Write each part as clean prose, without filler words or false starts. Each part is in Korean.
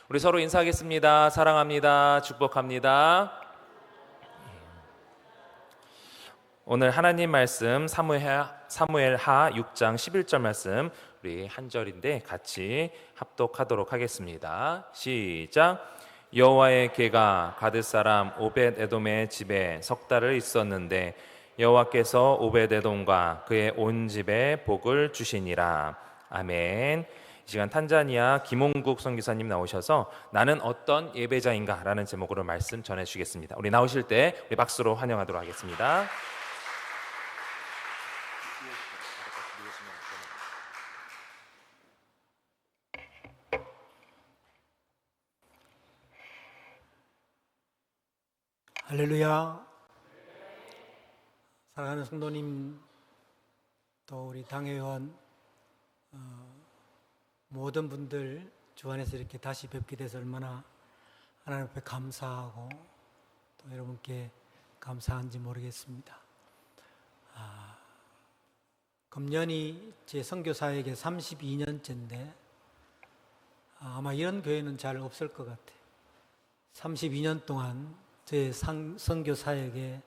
우리 서로 인사하겠습니다. 사랑합니다. 축복합니다. 오늘 하나님 말씀 사무엘하 6장 11절 말씀 우리 한 절인데 같이 합독하도록 하겠습니다. 시작. 여호와의 궤가 가드 사람 오벳 에돔의 집에 석 달을 있었는데 여호와께서 오벳 에돔과 그의 온 집에 복을 주시니라. 아멘. 이 시간 탄자니아 김홍국 선교사님 나오셔서 나는 어떤 예배자인가 라는 제목으로 말씀 전해주시겠습니다. 우리 나오실 때 우리 박수로 환영하도록 하겠습니다. 할렐루야. 사랑하는 성도님, 또 우리 당회의원 모든 분들 주 안에서 이렇게 다시 뵙게 돼서 얼마나 하나님 앞에 감사하고 또 여러분께 감사한지 모르겠습니다. 금년이 제 선교사에게 32년째인데 아마 이런 교회는 잘 없을 것 같아요. 32년 동안 제 선교사에게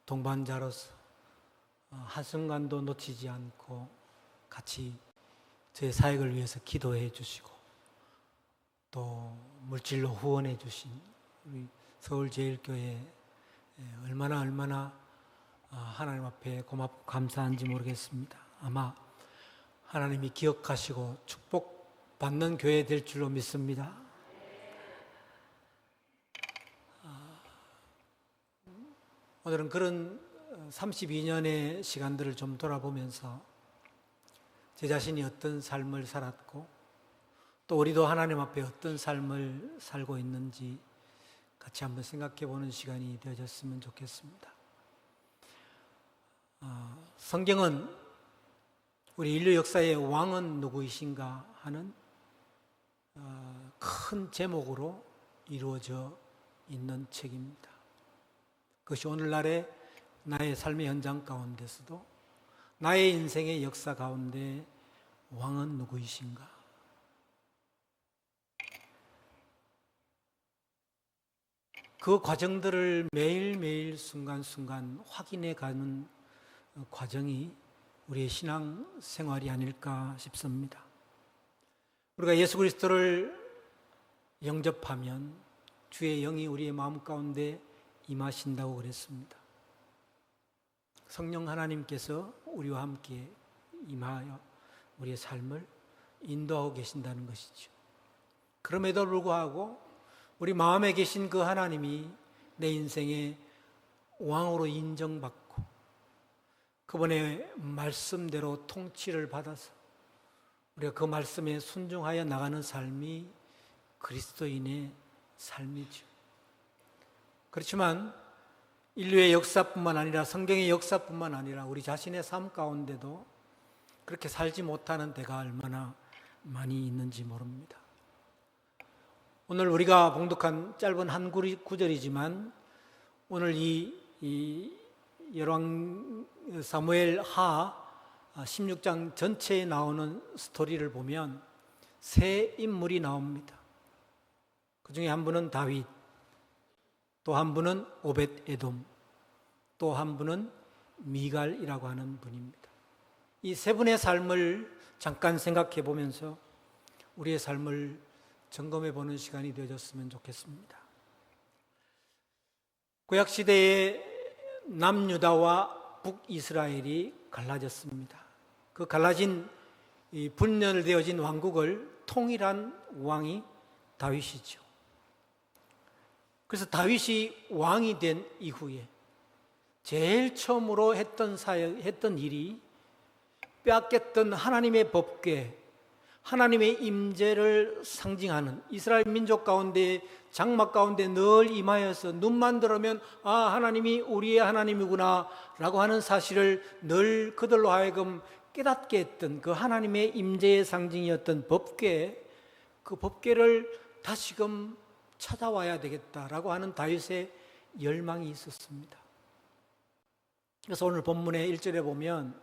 동반자로서 한순간도 놓치지 않고 같이 제 사역을 위해서 기도해 주시고 또 물질로 후원해 주신 우리 서울제일교회 얼마나 하나님 앞에 고맙고 감사한지 모르겠습니다. 아마 하나님이 기억하시고 축복받는 교회 될 줄로 믿습니다. 오늘은 그런 32년의 시간들을 좀 돌아보면서 제 자신이 어떤 삶을 살았고 또 우리도 하나님 앞에 어떤 삶을 살고 있는지 같이 한번 생각해 보는 시간이 되어졌으면 좋겠습니다. 성경은 우리 인류 역사의 왕은 누구이신가 하는 큰 제목으로 이루어져 있는 책입니다. 그것이 오늘날의 나의 삶의 현장 가운데서도 나의 인생의 역사 가운데 왕은 누구이신가? 그 과정들을 매일매일 순간순간 확인해 가는 과정이 우리의 신앙 생활이 아닐까 싶습니다. 우리가 예수 그리스도를 영접하면 주의 영이 우리의 마음 가운데 임하신다고 그랬습니다. 성령 하나님께서 우리와 함께 임하여 우리의 삶을 인도하고 계신다는 것이죠. 그럼에도 불구하고 우리 마음에 계신 그 하나님이 내 인생의 왕으로 인정받고 그분의 말씀대로 통치를 받아서 우리가 그 말씀에 순종하여 나가는 삶이 그리스도인의 삶이죠. 그렇지만 인류의 역사뿐만 아니라 성경의 역사뿐만 아니라 우리 자신의 삶 가운데도 그렇게 살지 못하는 때가 얼마나 많이 있는지 모릅니다. 오늘 우리가 봉독한 짧은 한 구절이지만 오늘 이 열왕 사무엘 하 16장 전체에 나오는 스토리를 보면 세 인물이 나옵니다. 그 중에 한 분은 다윗, 또 한 분은 오벳 에돔, 또 한 분은 미갈이라고 하는 분입니다. 이 세 분의 삶을 잠깐 생각해 보면서 우리의 삶을 점검해 보는 시간이 되어졌으면 좋겠습니다. 구약 시대에 남유다와 북이스라엘이 갈라졌습니다. 그 갈라진 이 분열되어진 왕국을 통일한 왕이 다윗이죠. 그래서 다윗이 왕이 된 이후에 제일 처음으로 했던 일이 빼앗겼던 하나님의 법궤, 하나님의 임재를 상징하는 이스라엘 민족 가운데 장막 가운데 늘 임하여서 눈만 들으면 하나님이 우리의 하나님이구나 라고 하는 사실을 늘 그들로 하여금 깨닫게 했던 그 하나님의 임재의 상징이었던 법궤, 그 법궤를 다시금 찾아와야 되겠다라고 하는 다윗의 열망이 있었습니다. 그래서 오늘 본문의 1절에 보면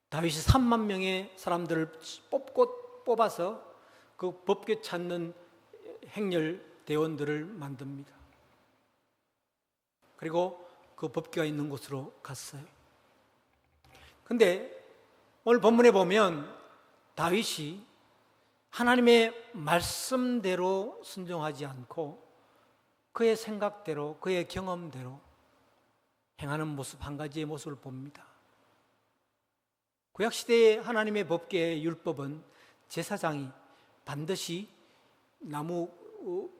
다윗이 3만 명의 사람들을 뽑아서 그 법궤 찾는 행렬 대원들을 만듭니다. 그리고 그 법궤가 있는 곳으로 갔어요. 근데 오늘 본문에 보면 다윗이 하나님의 말씀대로 순종하지 않고 그의 생각대로, 그의 경험대로 행하는 모습, 한 가지의 모습을 봅니다. 구약시대의 하나님의 법궤의 율법은 제사장이 반드시 나무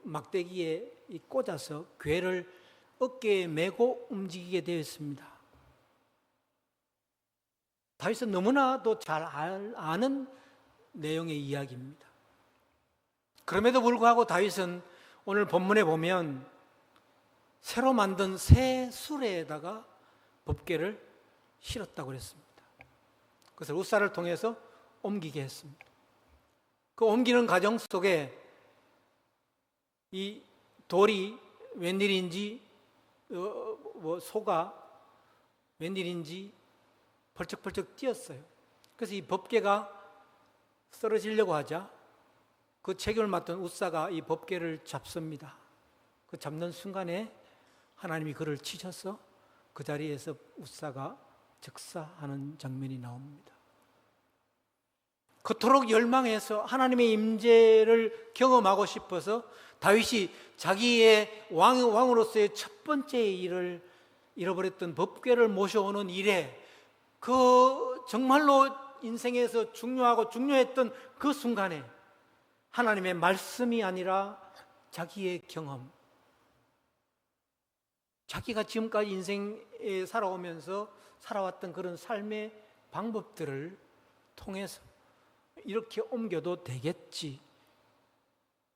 막대기에 꽂아서 궤를 어깨에 메고 움직이게 되어 있습니다. 다윗은 너무나도 잘 아는 내용의 이야기입니다. 그럼에도 불구하고 다윗은 오늘 본문에 보면 새로 만든 새 수레에다가 법궤를 실었다고 그랬습니다. 그것을 웃사를 통해서 옮기게 했습니다. 그 옮기는 과정 속에 이 돌이 웬일인지 소가 웬일인지 벌쩍벌쩍 뛰었어요. 그래서 이 법궤가 쓰러지려고 하자 그 책임을 맡은 웃사가 이 법궤를 잡습니다. 그 잡는 순간에 하나님이 그를 치셔서 그 자리에서 웃사가 즉사하는 장면이 나옵니다. 그토록 열망해서 하나님의 임재를 경험하고 싶어서 다윗이 자기의 왕으로서의 첫 번째 일을 잃어버렸던 법궤를 모셔오는 일에 그 정말로 인생에서 중요했던 그 순간에 하나님의 말씀이 아니라 자기의 경험, 자기가 지금까지 인생에 살아왔던 그런 삶의 방법들을 통해서 이렇게 옮겨도 되겠지,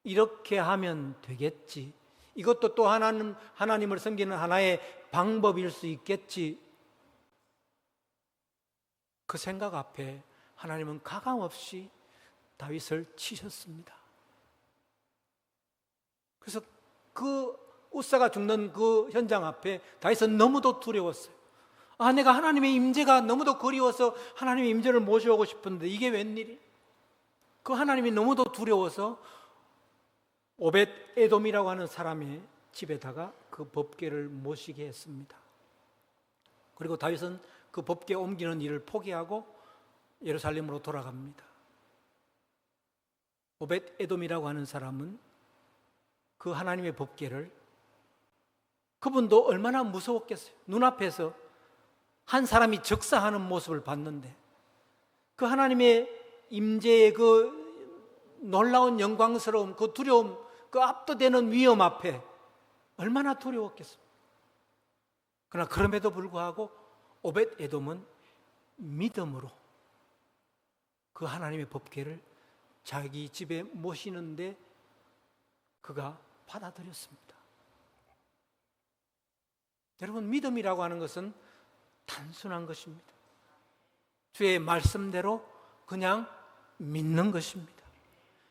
이렇게 하면 되겠지, 이것도 또 하나님을 섬기는 하나의 방법일 수 있겠지, 그 생각 앞에 하나님은 가감없이 다윗을 치셨습니다. 그래서 그 웃사가 죽는 그 현장 앞에 다윗은 너무도 두려웠어요. 내가 하나님의 임재가 너무도 그리워서 하나님의 임재를 모셔오고 싶은데 이게 웬일이? 그 하나님이 너무도 두려워서 오벳 에돔이라고 하는 사람의 집에다가 그 법궤를 모시게 했습니다. 그리고 다윗은 그 법궤 옮기는 일을 포기하고 예루살렘으로 돌아갑니다. 오벳 에돔이라고 하는 사람은 그 하나님의 법궤를, 그분도 얼마나 무서웠겠어요. 눈앞에서 한 사람이 즉사하는 모습을 봤는데 그 하나님의 임재의 그 놀라운 영광스러움, 그 두려움, 그 압도되는 위험 앞에 얼마나 두려웠겠습니까? 그러나 그럼에도 불구하고 오벳 에돔은 믿음으로 그 하나님의 법궤를 자기 집에 모시는데 그가 받아들였습니다. 여러분, 믿음이라고 하는 것은 단순한 것입니다. 주의 말씀대로 그냥 믿는 것입니다.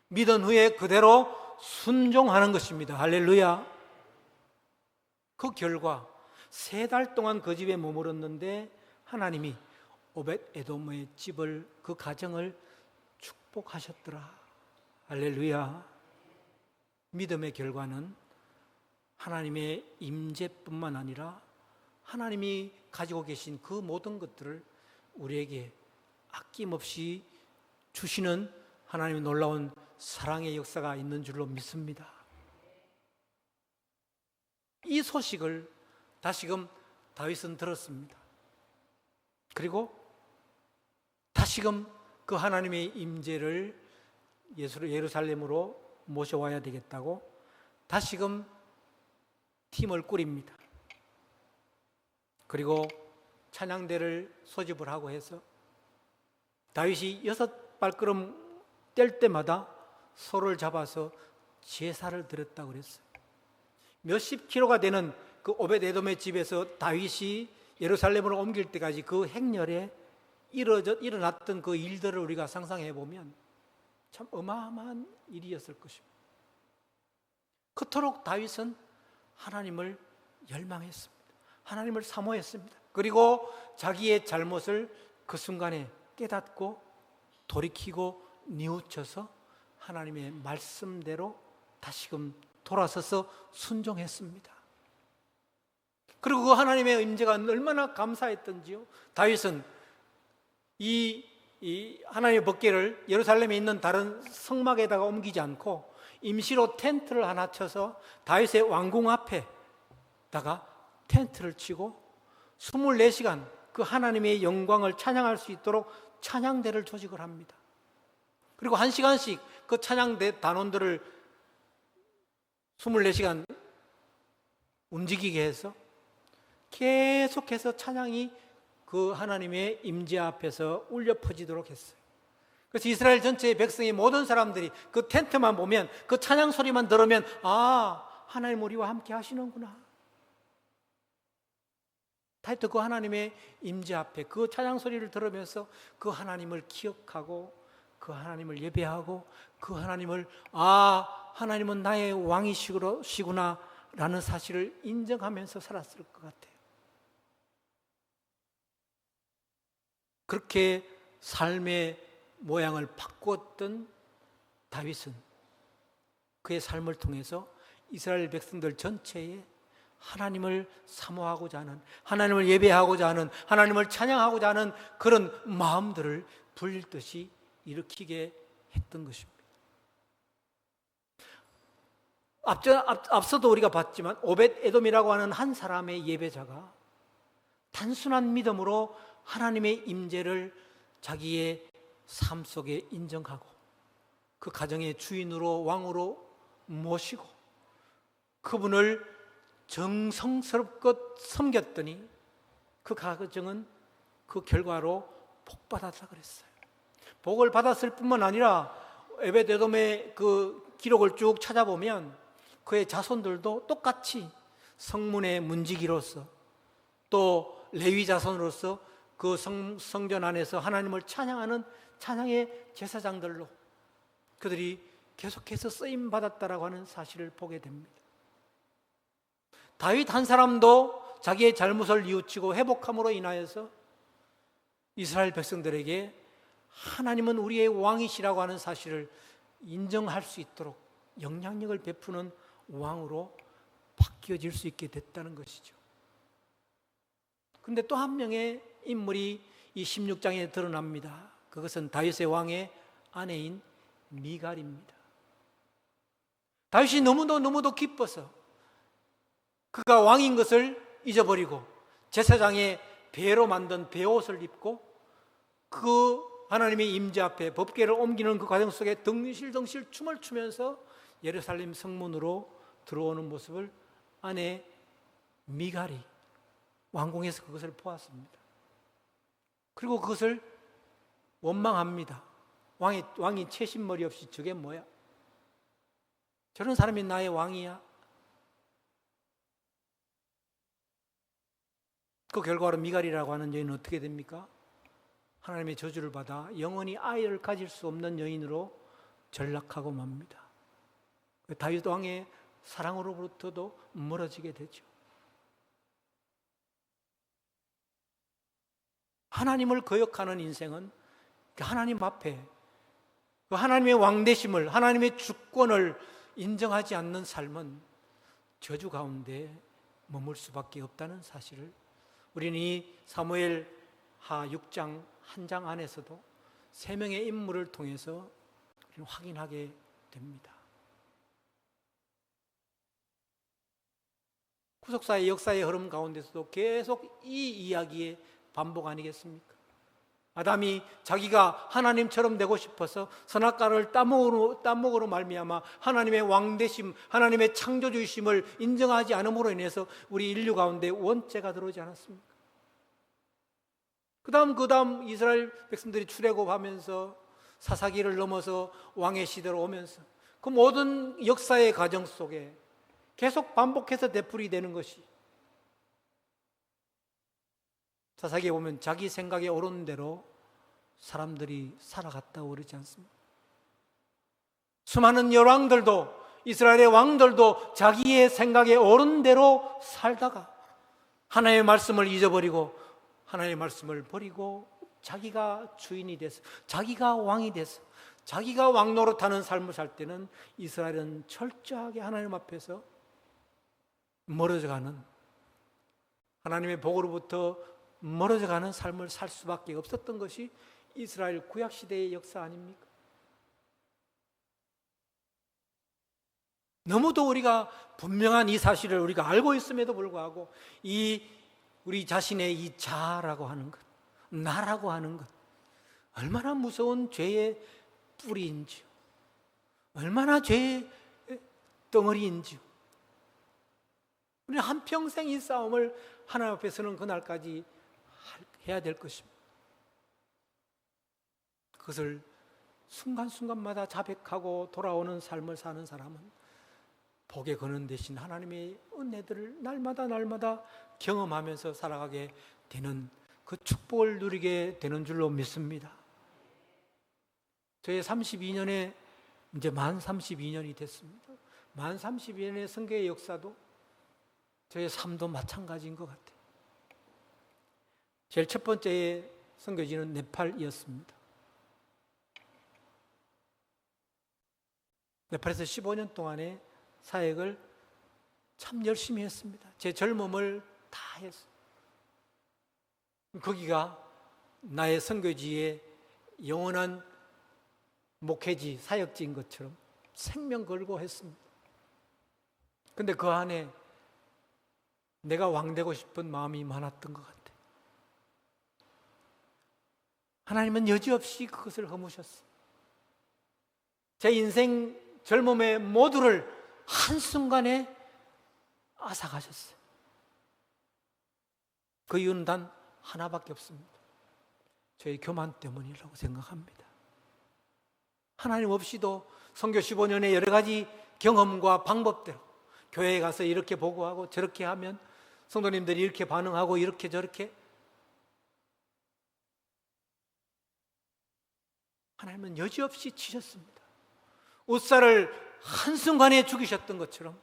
믿은 후에 그대로 순종하는 것입니다. 할렐루야. 그 결과 3달 동안 그 집에 머물렀는데 하나님이 오벳 에돔의 집을, 그 가정을 축복하셨더라. 할렐루야. 믿음의 결과는 하나님의 임재뿐만 아니라 하나님이 가지고 계신 그 모든 것들을 우리에게 아낌없이 주시는 하나님의 놀라운 사랑의 역사가 있는 줄로 믿습니다. 이 소식을 다시금 다윗은 들었습니다. 그리고 다시금 그 하나님의 임재를 예루살렘으로 모셔와야 되겠다고 다시금 팀을 꾸립니다. 그리고 찬양대를 소집을 하고 해서 다윗이 6발걸음 뗄 때마다 소를 잡아서 제사를 드렸다고 그랬어요. 몇십 킬로가 되는 그 오벳 에돔의 집에서 다윗이 예루살렘으로 옮길 때까지 그 행렬에 일어났던 그 일들을 우리가 상상해 보면 참 어마어마한 일이었을 것입니다. 그토록 다윗은 하나님을 열망했습니다. 하나님을 사모했습니다. 그리고 자기의 잘못을 그 순간에 깨닫고 돌이키고 뉘우쳐서 하나님의 말씀대로 다시금 돌아서서 순종했습니다. 그리고 그 하나님의 임재가 얼마나 감사했던지요. 다윗은 이 하나님의 법궤를 예루살렘에 있는 다른 성막에다가 옮기지 않고 임시로 텐트를 하나 쳐서 다윗의 왕궁 앞에다가 텐트를 치고 24시간 그 하나님의 영광을 찬양할 수 있도록 찬양대를 조직을 합니다. 그리고 1시간씩 그 찬양대 단원들을 24시간 움직이게 해서 계속해서 찬양이 그 하나님의 임재 앞에서 울려 퍼지도록 했어요. 그래서 이스라엘 전체의 백성의 모든 사람들이 그 텐트만 보면, 그 찬양 소리만 들으면, 아, 하나님 우리와 함께 하시는구나. 다윗도 그 하나님의 임재 앞에 그 찬양 소리를 들으면서 그 하나님을 기억하고 그 하나님을 예배하고 그 하나님을, 아, 하나님은 나의 왕이시구나 라는 사실을 인정하면서 살았을 것 같아요. 그렇게 삶의 모양을 바꾸었던 다윗은 그의 삶을 통해서 이스라엘 백성들 전체에 하나님을 사모하고자 하는, 하나님을 예배하고자 하는, 하나님을 찬양하고자 하는 그런 마음들을 불듯이 일으키게 했던 것입니다. 앞서도 우리가 봤지만 오벳 에돔이라고 하는 한 사람의 예배자가 단순한 믿음으로 하나님의 임재를 자기의 삶 속에 인정하고 그 가정의 주인으로, 왕으로 모시고 그분을 정성스럽게 섬겼더니 그 가정은 그 결과로 복받았다 그랬어요. 복을 받았을 뿐만 아니라 오벳 에돔의 그 기록을 쭉 찾아보면 그의 자손들도 똑같이 성문의 문지기로서 또 레위 자손으로서 그 성전 안에서 하나님을 찬양하는 찬양의 제사장들로 그들이 계속해서 쓰임 받았다라고 하는 사실을 보게 됩니다. 다윗 한 사람도 자기의 잘못을 뉘우치고 회복함으로 인하여서 이스라엘 백성들에게 하나님은 우리의 왕이시라고 하는 사실을 인정할 수 있도록 영향력을 베푸는 왕으로 바뀌어질 수 있게 됐다는 것이죠. 그런데 또 한 명의 인물이 이 16장에 드러납니다. 그것은 다윗의 왕의 아내인 미갈입니다. 다윗이 너무도 기뻐서 그가 왕인 것을 잊어버리고 제사장의 배로 만든 베옷을 입고 그 하나님의 임재 앞에 법궤를 옮기는 그 과정 속에 덩실덩실 춤을 추면서 예루살렘 성문으로 들어오는 모습을 아내 미갈이 왕궁에서 그것을 보았습니다. 그리고 그것을 원망합니다. 왕이 채신머리 없이 저게 뭐야? 저런 사람이 나의 왕이야? 그 결과로 미갈이라고 하는 여인은 어떻게 됩니까? 하나님의 저주를 받아 영원히 아이를 가질 수 없는 여인으로 전락하고 맙니다. 다윗 왕의 사랑으로부터도 멀어지게 되죠. 하나님을 거역하는 인생은 하나님 앞에 그 하나님의 왕되심을, 하나님의 주권을 인정하지 않는 삶은 저주 가운데 머물 수밖에 없다는 사실을 우리는 이 사무엘하 6장 한 장 안에서도 세 명의 인물을 통해서 우리는 확인하게 됩니다. 구속사의 역사의 흐름 가운데서도 계속 이 이야기의 반복 아니겠습니까? 아담이 자기가 하나님처럼 되고 싶어서 선악과를 따먹으로 말미암아 하나님의 왕되심, 하나님의 창조주이심을 인정하지 않음으로 인해서 우리 인류 가운데 원죄가 들어오지 않았습니까? 그 다음 이스라엘 백성들이 출애굽하면서 사사기를 넘어서 왕의 시대로 오면서 그 모든 역사의 과정 속에 계속 반복해서 되풀이되는 것이 사사기에 보면 자기 생각에 옳은 대로 사람들이 살아갔다고 그러지 않습니까? 수많은 열왕들도 이스라엘의 왕들도 자기의 생각에 옳은 대로 살다가 하나님의 말씀을 잊어버리고 하나님의 말씀을 버리고 자기가 주인이 돼서 자기가 왕이 돼서 자기가 왕노릇하는 삶을 살 때는 이스라엘은 철저하게 하나님 앞에서 멀어져가는, 하나님의 복으로부터 멀어져가는 삶을 살 수밖에 없었던 것이 이스라엘 구약시대의 역사 아닙니까? 너무도 우리가 분명한 이 사실을 우리가 알고 있음에도 불구하고 우리 자신의 이 자라고 하는 것, 나라고 하는 것, 얼마나 무서운 죄의 뿌리인지요, 얼마나 죄의 덩어리인지요. 우리는 한평생 이 싸움을 하나님 앞에서는 그날까지 해야 될 것입니다. 그것을 순간순간마다 자백하고 돌아오는 삶을 사는 사람은 복에 거는 대신 하나님의 은혜들을 날마다 경험하면서 살아가게 되는 그 축복을 누리게 되는 줄로 믿습니다. 저의 32년에 이제 만 32년이 됐습니다. 만 32년의 선교의 역사도 저의 삶도 마찬가지인 것 같아요. 제일 첫 번째의 선교지는 네팔이었습니다. 네팔에서 15년 동안의 사역을 참 열심히 했습니다. 제 젊음을 다 했어요. 거기가 나의 선교지의 영원한 목회지, 사역지인 것처럼 생명 걸고 했습니다. 근데 그 안에 내가 왕되고 싶은 마음이 많았던 것 같아요. 하나님은 여지없이 그것을 허무셨어요. 제 인생 젊음의 모두를 한순간에 앗아가셨어요. 그 이유는 단 하나밖에 없습니다. 저의 교만 때문이라고 생각합니다. 하나님 없이도 선교 15년의 여러 가지 경험과 방법대로 교회에 가서 이렇게 보고하고 저렇게 하면 성도님들이 이렇게 반응하고 이렇게 저렇게, 하나님은 여지없이 치셨습니다. 웃살을 한순간에 죽이셨던 것처럼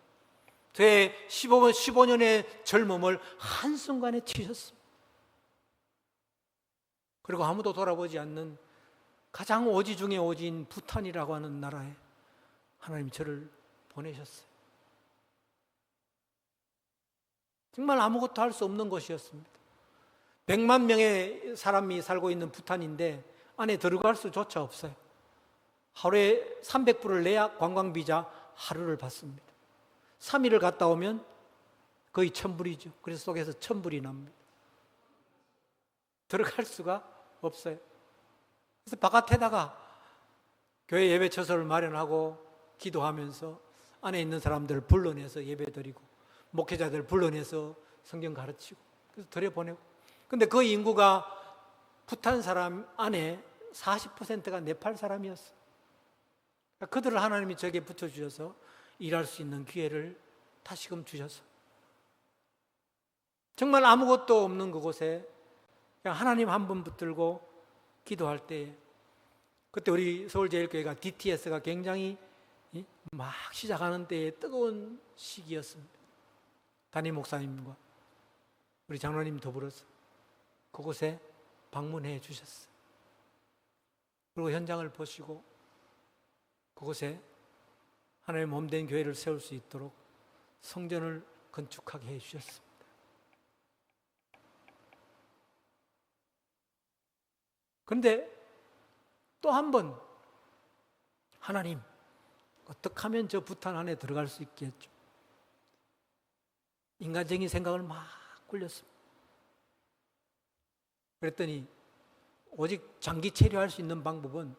저의 15년의 젊음을 한순간에 치셨습니다. 그리고 아무도 돌아보지 않는 가장 오지 중에 오지인 부탄이라고 하는 나라에 하나님 저를 보내셨어요. 정말 아무것도 할 수 없는 곳이었습니다. 100만 명의 사람이 살고 있는 부탄인데 안에 들어갈 수조차 없어요. 하루에 300불을 내야 관광비자 하루를 받습니다. 3일을 갔다 오면 거의 1000불이죠. 그래서 속에서 1000불이 납니다. 들어갈 수가 없어요. 그래서 바깥에다가 교회 예배 처소를 마련하고 기도하면서 안에 있는 사람들을 불러내서 예배드리고 목회자들 불러내서 성경 가르치고 그래서 들여보내고, 근데 그 인구가 부탄 사람 안에 40%가 네팔 사람이었어요. 그들을 하나님이 저에게 붙여주셔서 일할 수 있는 기회를 다시금 주셔서 정말 아무것도 없는 그곳에 그냥 하나님 한 분 붙들고 기도할 때, 그때 우리 서울제일교회가 DTS가 굉장히 막 시작하는 때에 뜨거운 시기였습니다. 담임 목사님과 우리 장로님 더불어서 그곳에 방문해 주셨어요. 그리고 현장을 보시고 그곳에 하나님의 몸된 교회를 세울 수 있도록 성전을 건축하게 해 주셨습니다. 그런데 또 한 번 하나님, 어떻게 하면 저 부탄 안에 들어갈 수 있겠죠? 인간적인 생각을 막 굴렸습니다. 그랬더니 오직 장기 체류할 수 있는 방법은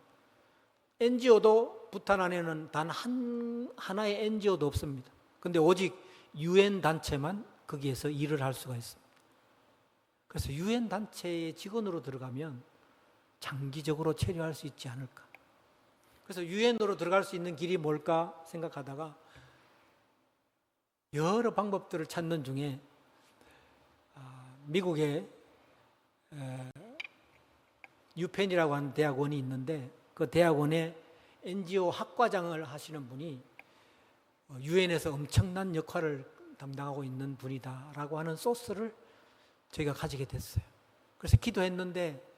NGO도 부탄 안에는 단 하나의 NGO도 없습니다. 근데 오직 UN 단체만 거기에서 일을 할 수가 있습니다. 그래서 UN 단체의 직원으로 들어가면 장기적으로 체류할 수 있지 않을까. 그래서 UN으로 들어갈 수 있는 길이 뭘까 생각하다가 여러 방법들을 찾는 중에 미국의 유펜이라고 하는 대학원이 있는데 그 대학원에 NGO 학과장을 하시는 분이 UN에서 엄청난 역할을 담당하고 있는 분이다라고 하는 소스를 저희가 가지게 됐어요. 그래서 기도했는데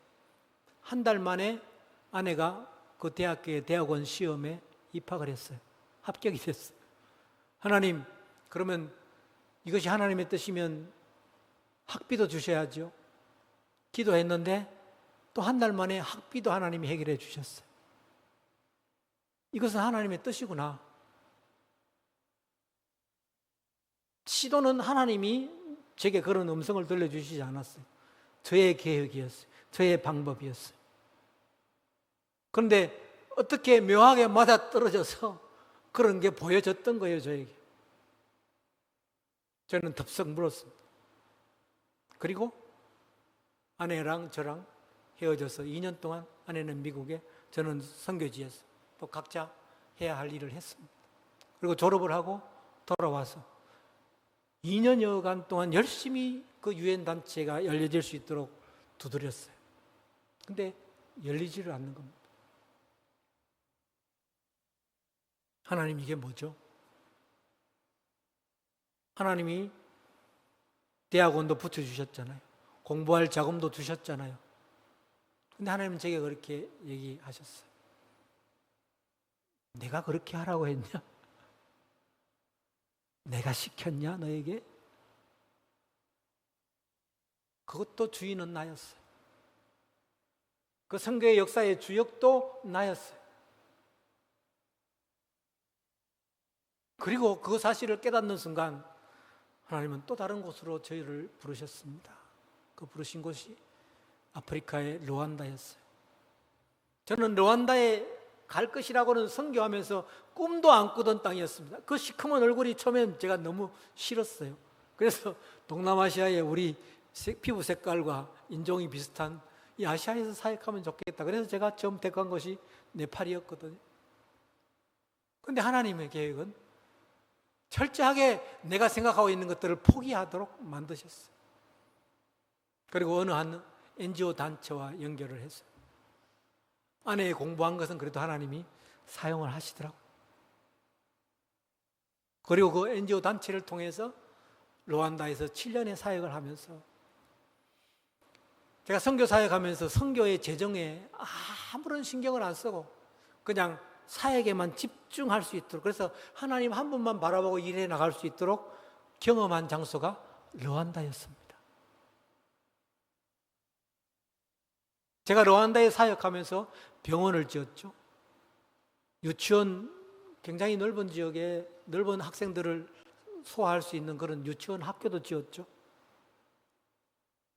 한 달 만에 아내가 그 대학교의 대학원 시험에 입학을 했어요. 합격이 됐어요. 하나님, 그러면 이것이 하나님의 뜻이면 학비도 주셔야죠. 기도했는데 또 한 달 만에 학비도 하나님이 해결해 주셨어요. 이것은 하나님의 뜻이구나. 시도는 하나님이 제게 그런 음성을 들려주시지 않았어요. 저의 계획이었어요. 저의 방법이었어요. 그런데 어떻게 묘하게 맞아떨어져서 그런 게 보여졌던 거예요, 저에게. 저는 덥석 물었습니다. 그리고 아내랑 저랑 헤어져서 2년 동안 아내는 미국에, 저는 선교지에서 또 각자 해야 할 일을 했습니다. 그리고 졸업을 하고 돌아와서 2년여간 동안 열심히 그 유엔 단체가 열려질 수 있도록 두드렸어요. 근데 열리지를 않는 겁니다. 하나님, 이게 뭐죠? 하나님이 대학원도 붙여주셨잖아요. 공부할 자금도 주셨잖아요. 근데 하나님은 제게 그렇게 얘기하셨어요. 내가 그렇게 하라고 했냐? 내가 시켰냐, 너에게? 그것도 주인은 나였어요. 그 선교의 역사의 주역도 나였어요. 그리고 그 사실을 깨닫는 순간 하나님은 또 다른 곳으로 저희를 부르셨습니다. 그 부르신 곳이 아프리카의 르완다였어요. 저는 르완다에 갈 것이라고는 선교하면서 꿈도 안 꾸던 땅이었습니다. 그 시커먼 얼굴이 처음엔 제가 너무 싫었어요. 그래서 동남아시아의 우리 피부 색깔과 인종이 비슷한 이 아시아에서 사역하면 좋겠다. 그래서 제가 처음 택한 것이 네팔이었거든요. 그런데 하나님의 계획은 철저하게 내가 생각하고 있는 것들을 포기하도록 만드셨어요. 그리고 어느 한 NGO 단체와 연결을 했어요. 아내의 공부한 것은 그래도 하나님이 사용을 하시더라고요. 그리고 그 NGO 단체를 통해서 르완다에서 7년의 사역을 하면서 제가 선교 사역하면서 선교의 재정에 아무런 신경을 안 쓰고 그냥 사역에만 집중할 수 있도록, 그래서 하나님 한 분만 바라보고 일해 나갈 수 있도록 경험한 장소가 르완다였습니다. 제가 르완다에 사역하면서 병원을 지었죠. 유치원, 굉장히 넓은 지역에 넓은 학생들을 소화할 수 있는 그런 유치원 학교도 지었죠.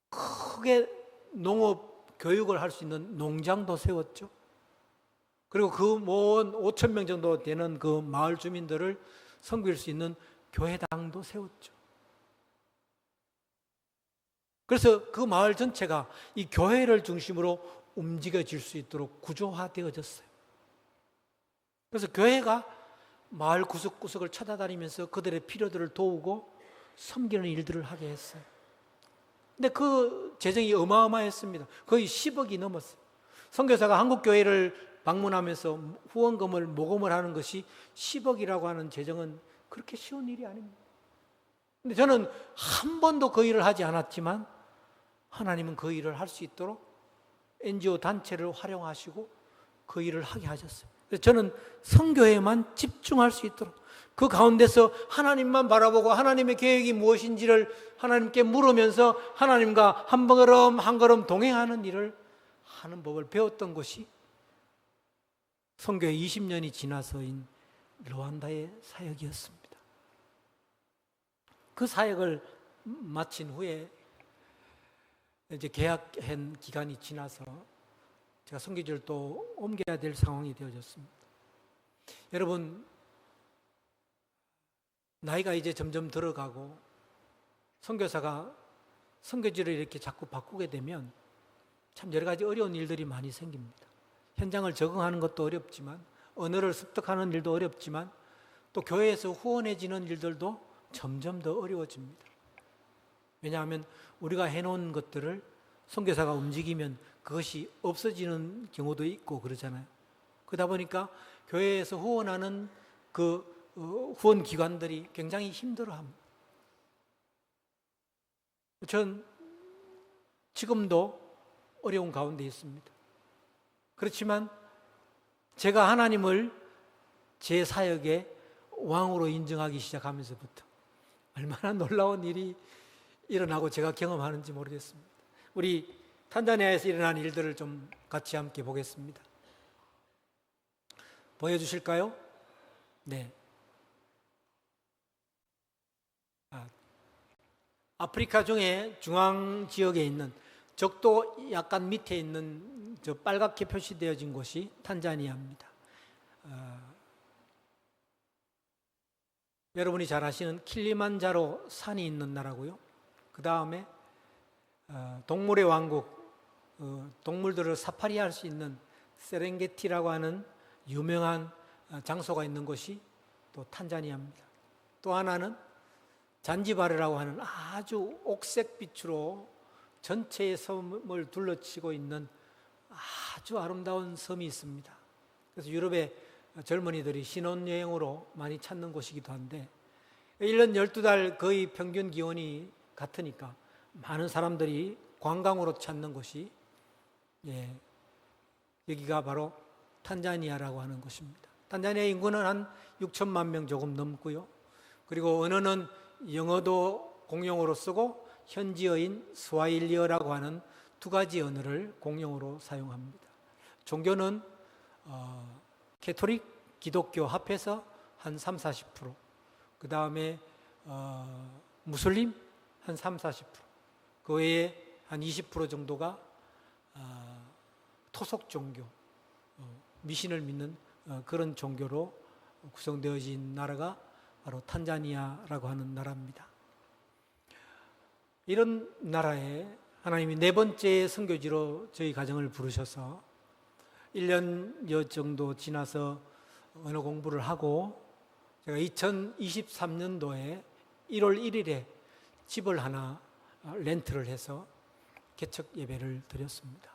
크게 농업 교육을 할 수 있는 농장도 세웠죠. 그리고 그 모은 5천 명 정도 되는 그 마을 주민들을 섬길 수 있는 교회당도 세웠죠. 그래서 그 마을 전체가 이 교회를 중심으로 움직여질 수 있도록 구조화되어졌어요. 그래서 교회가 마을 구석구석을 찾아다니면서 그들의 필요들을 도우고 섬기는 일들을 하게 했어요. 근데 그 재정이 어마어마했습니다. 거의 10억이 넘었어요. 선교사가 한국 교회를 방문하면서 후원금을 모금을 하는 것이 10억이라고 하는 재정은 그렇게 쉬운 일이 아닙니다. 근데 저는 한 번도 그 일을 하지 않았지만 하나님은 그 일을 할 수 있도록 NGO 단체를 활용하시고 그 일을 하게 하셨어요. 그래서 저는 선교에만 집중할 수 있도록 그 가운데서 하나님만 바라보고 하나님의 계획이 무엇인지를 하나님께 물으면서 하나님과 한 걸음 한 걸음 동행하는 일을 하는 법을 배웠던 것이 선교에 20년이 지나서인 르완다의 사역이었습니다. 그 사역을 마친 후에 이제 계약한 기간이 지나서 제가 선교지를 또 옮겨야 될 상황이 되어졌습니다. 여러분, 나이가 이제 점점 들어가고 선교사가 선교지를 이렇게 자꾸 바꾸게 되면 참 여러 가지 어려운 일들이 많이 생깁니다. 현장을 적응하는 것도 어렵지만, 언어를 습득하는 일도 어렵지만, 또 교회에서 후원해지는 일들도 점점 더 어려워집니다. 왜냐하면 우리가 해놓은 것들을 선교사가 움직이면 그것이 없어지는 경우도 있고 그러잖아요. 그러다 보니까 교회에서 후원하는 그 후원 기관들이 굉장히 힘들어합니다. 전 지금도 어려운 가운데 있습니다. 그렇지만 제가 하나님을 제 사역의 왕으로 인정하기 시작하면서부터 얼마나 놀라운 일이 일어나고 제가 경험하는지 모르겠습니다. 우리 탄자니아에서 일어난 일들을 좀 같이 함께 보겠습니다. 보여주실까요? 네. 아프리카 중에 중앙 지역에 있는 적도 약간 밑에 있는 저 빨갛게 표시되어진 곳이 탄자니아입니다. 여러분이 잘 아시는 킬리만자로 산이 있는 나라고요. 그 다음에 동물의 왕국, 동물들을 사파리할 수 있는 세렝게티라고 하는 유명한 장소가 있는 곳이 또 탄자니아입니다. 또 하나는 잔지바르라고 하는 아주 옥색빛으로 전체의 섬을 둘러치고 있는 아주 아름다운 섬이 있습니다. 그래서 유럽의 젊은이들이 신혼여행으로 많이 찾는 곳이기도 한데 1년 12달 거의 평균 기온이 같으니까 많은 사람들이 관광으로 찾는 곳이 여기가 바로 탄자니아라고 하는 곳입니다. 탄자니아 인구는 한 6천만 명 조금 넘고요. 그리고 언어는 영어도 공용어로 쓰고 현지어인 스와힐리어라고 하는 두 가지 언어를 공용어로 사용합니다. 종교는 캐토릭, 기독교 합해서 한 30-40%, 그 다음에 무슬림 한 30-40%, 그 외에 한 20% 정도가 토속 종교, 미신을 믿는 그런 종교로 구성되어진 나라가 바로 탄자니아라고 하는 나라입니다. 이런 나라에 하나님이 네 번째 선교지로 저희 가정을 부르셔서 1년여 정도 지나서 언어 공부를 하고 제가 2023년도에 1월 1일에 집을 하나 렌트를 해서 개척 예배를 드렸습니다.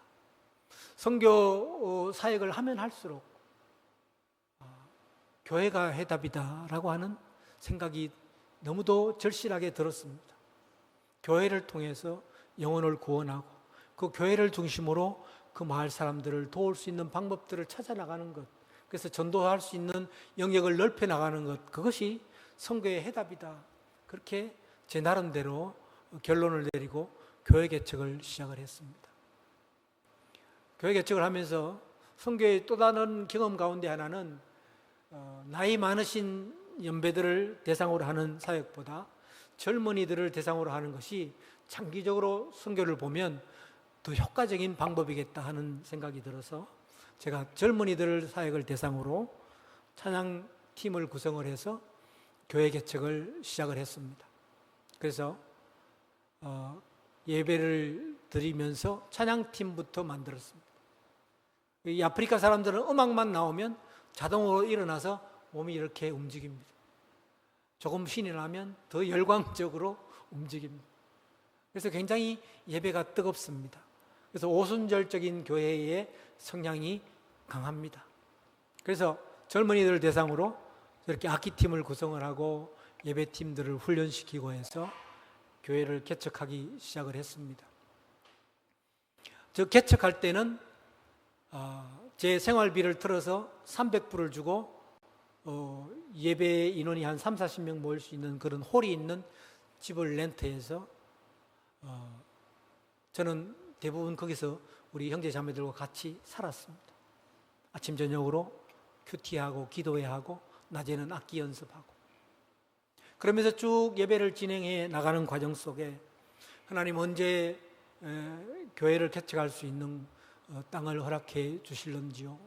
선교 사역을 하면 할수록 교회가 해답이다라고 하는 생각이 너무도 절실하게 들었습니다. 교회를 통해서 영혼을 구원하고 그 교회를 중심으로 그 마을 사람들을 도울 수 있는 방법들을 찾아나가는 것, 그래서 전도할 수 있는 영역을 넓혀 나가는 것, 그것이 선교의 해답이다. 그렇게 제 나름대로 결론을 내리고 교회 개척을 시작을 했습니다. 교회 개척을 하면서 선교의 또 다른 경험 가운데 하나는 나이 많으신 연배들을 대상으로 하는 사역보다 젊은이들을 대상으로 하는 것이 장기적으로 선교를 보면 더 효과적인 방법이겠다 하는 생각이 들어서 제가 젊은이들 사역을 대상으로 찬양팀을 구성을 해서 교회 개척을 시작을 했습니다. 그래서 예배를 드리면서 찬양팀부터 만들었습니다. 이 아프리카 사람들은 음악만 나오면 자동으로 일어나서 몸이 이렇게 움직입니다. 조금 신이 나면 더 열광적으로 움직입니다. 그래서 굉장히 예배가 뜨겁습니다. 그래서 오순절적인 교회의 성향이 강합니다. 그래서 젊은이들 대상으로 이렇게 악기팀을 구성을 하고 예배팀들을 훈련시키고 해서 교회를 개척하기 시작을 했습니다. 저 개척할 때는 제 생활비를 틀어서 300불을 주고 예배 인원이 한 30-40명 모일 수 있는 그런 홀이 있는 집을 렌트해서 저는 대부분 거기서 우리 형제 자매들과 같이 살았습니다. 아침 저녁으로 큐티하고 기도회하고 낮에는 악기 연습하고 그러면서 쭉 예배를 진행해 나가는 과정 속에 하나님 언제 교회를 개척할 수 있는 땅을 허락해 주실런지요.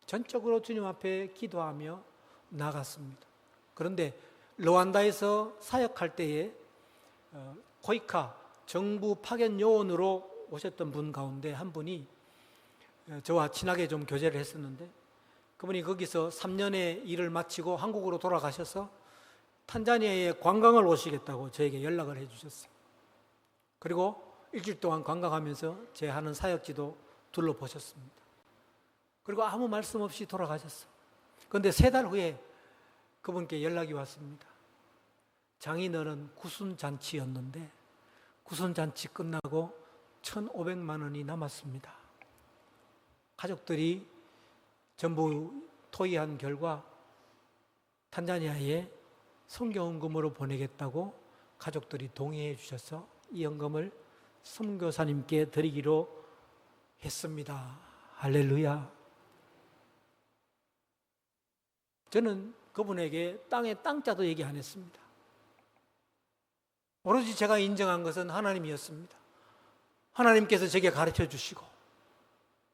전적으로 주님 앞에 기도하며 나갔습니다. 그런데 르완다에서 사역할 때에 코이카 정부 파견 요원으로 오셨던 분 가운데 한 분이 저와 친하게 좀 교제를 했었는데 그분이 거기서 3년의 일을 마치고 한국으로 돌아가셔서 탄자니아에 관광을 오시겠다고 저에게 연락을 해주셨어요. 그리고 일주일 동안 관광하면서 제 하는 사역지도 둘러보셨습니다. 그리고 아무 말씀 없이 돌아가셨어요. 그런데 3달 후에 그분께 연락이 왔습니다. 장인어른 구순잔치였는데 구순잔치 끝나고 1,500만 원이 남았습니다. 가족들이 전부 토의한 결과 탄자니아에 선교헌금으로 보내겠다고 가족들이 동의해 주셔서 이 헌금을 선교사님께 드리기로 했습니다. 할렐루야. 저는 그분에게 땅의 땅자도 얘기 안 했습니다. 오로지 제가 인정한 것은 하나님이었습니다. 하나님께서 제게 가르쳐 주시고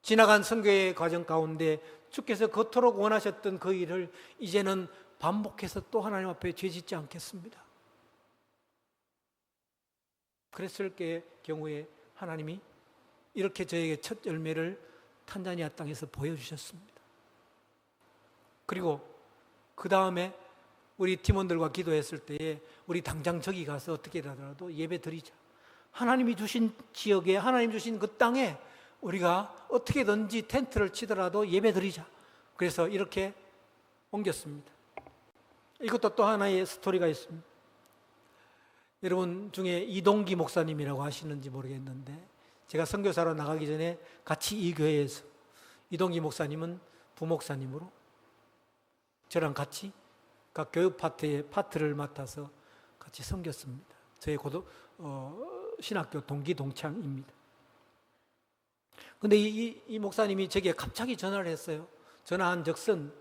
지나간 선교의 과정 가운데 주께서 그토록 원하셨던 그 일을 이제는 반복해서 또 하나님 앞에 죄짓지 않겠습니다. 그랬을 경우에 하나님이 이렇게 저에게 첫 열매를 탄자니아 땅에서 보여주셨습니다. 그리고 그 다음에 우리 팀원들과 기도했을 때에 우리 당장 저기 가서 어떻게 하더라도 예배 드리자. 하나님이 주신 지역에, 하나님 주신 그 땅에 우리가 어떻게든지 텐트를 치더라도 예배 드리자. 그래서 이렇게 옮겼습니다. 이것도 또 하나의 스토리가 있습니다. 여러분 중에 이동기 목사님이라고 아시는지 모르겠는데 제가 선교사로 나가기 전에 같이 이 교회에서 이동기 목사님은 부목사님으로 저랑 같이 각 교육 파트를 맡아서 같이 섬겼습니다. 저의 신학교 동기 동창입니다. 근데 이 목사님이 제게 갑자기 전화를 했어요. 전화한 적은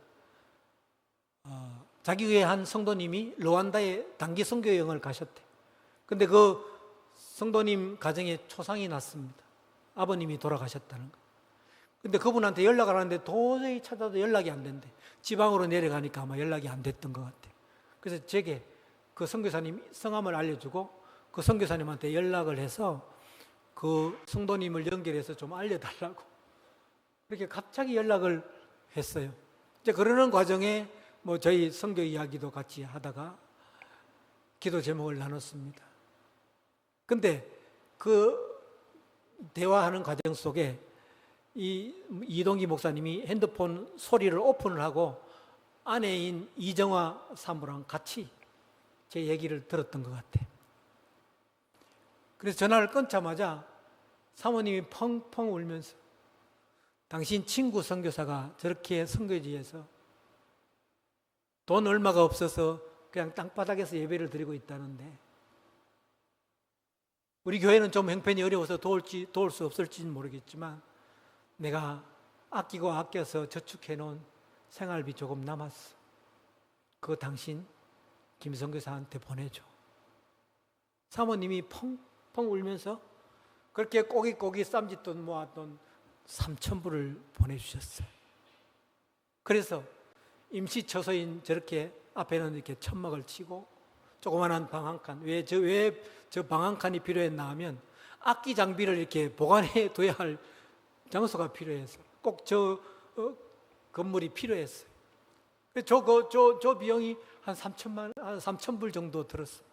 자기 교회 한 성도님이 루안다에 단기 선교 여행을 가셨대. 근데 그 성도님 가정에 초상이 났습니다. 아버님이 돌아가셨다는 거. 근데 그분한테 연락을 하는데 도저히 찾아도 연락이 안 된대. 지방으로 내려가니까 아마 연락이 안 됐던 것 같아요. 그래서 제게 그 선교사님 성함을 알려주고 그 선교사님한테 연락을 해서 그 성도님을 연결해서 좀 알려달라고 이렇게 갑자기 연락을 했어요. 이제 그러는 과정에 뭐 저희 선교 이야기도 같이 하다가 기도 제목을 나눴습니다. 근데 그 대화하는 과정 속에 이 이동기 목사님이 핸드폰 소리를 오픈을 하고 아내인 이정화 사모랑 같이 제 얘기를 들었던 것 같아요. 그래서 전화를 끊자마자 사모님이 펑펑 울면서 당신 친구 선교사가 저렇게 선교지에서 돈 얼마가 없어서 그냥 땅바닥에서 예배를 드리고 있다는데 우리 교회는 좀 형편이 어려워서 도울 수 없을지는 모르겠지만 내가 아끼고 아껴서 저축해 놓은 생활비 조금 남았어. 그거 당신 김선교사한테 보내줘. 사모님이 펑펑 울면서 그렇게 꼬깃꼬깃 쌈짓돈 모았던 3,000불을 보내주셨어요. 그래서 임시처소인 저렇게 앞에는 이렇게 천막을 치고 조그만한 방 한 칸. 왜 저 방 한 칸이 필요했나 하면 악기 장비를 이렇게 보관해 둬야 할 장소가 필요해서 꼭 건물이 필요했어요. 저 비용이 한 3,000불 정도 들었어요.